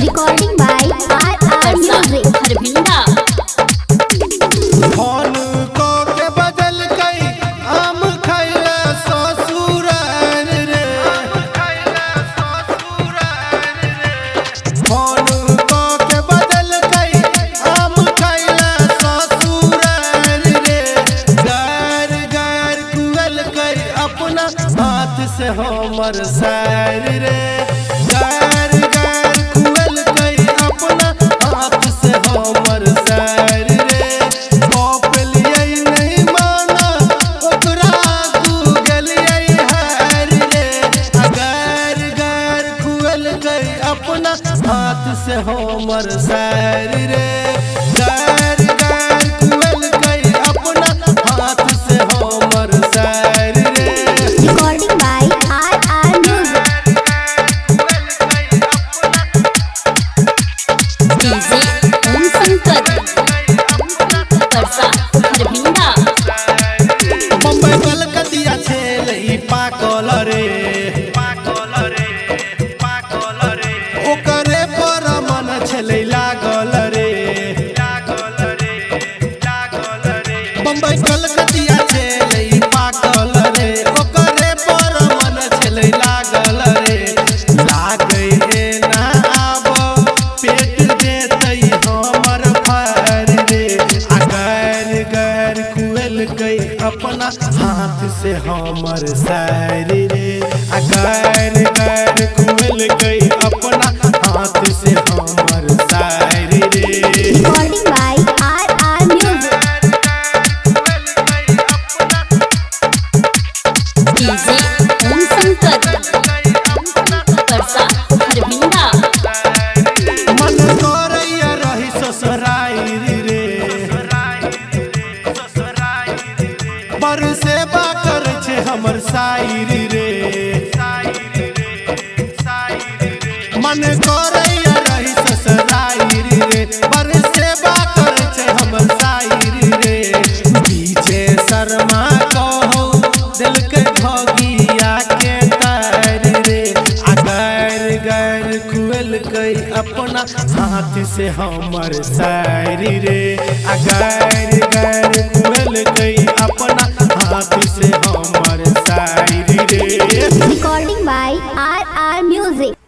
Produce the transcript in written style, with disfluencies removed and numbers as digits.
Recording by RR Music Harbhinda. Phone को के बदल गई हम खैला ससुराल रे। फोन को के बदल गई हम खैला ससुराल रे। गार गार कुल गई अपना हाथ से हमर सार रे। गार गार कुल गई अपना हाथ से हमर सार रे। कॉपलियै नहीं माना ओकरा गूगलियै हार रे। गार गार कुल गई अपना हाथ से हमर सार रे। गार गार कुल गई अपना हाथ से हमर सार रे। Recording by RR Music। DJ Om Shankar Parsa Harbhinda. Bombay कलकतिया छेल ई पाकल रे। ओकरे पर मन छेलै लागल रे। बम्बई कलकतिया छेल ई पाकल रे। ओकरे पर मन छेलै लागल रे। लागै एना आब पेट देतै हमर फार रे। गार गार कुल गई अपना हाथ से हमर सार रे। गार गार कुल गई अपना हाथ से हमर सार रे। Recording by RR Music। DJ Om Shankar Parsa Harbhinda. मन करैया रही ससुराई रे। पर सेवा कर छे हमर साइर रे। मन करैया रही ससुराई रे। पर सेवा कर छे हमर साइर रे। डीजे शर्मा कहो दिल के भगिया के तार रे। गार गार कुल गई अपना हाथ से हमर सार रे। गार गार कुल गई अपना हाथ से हमर सार रे। Recording by RR Music।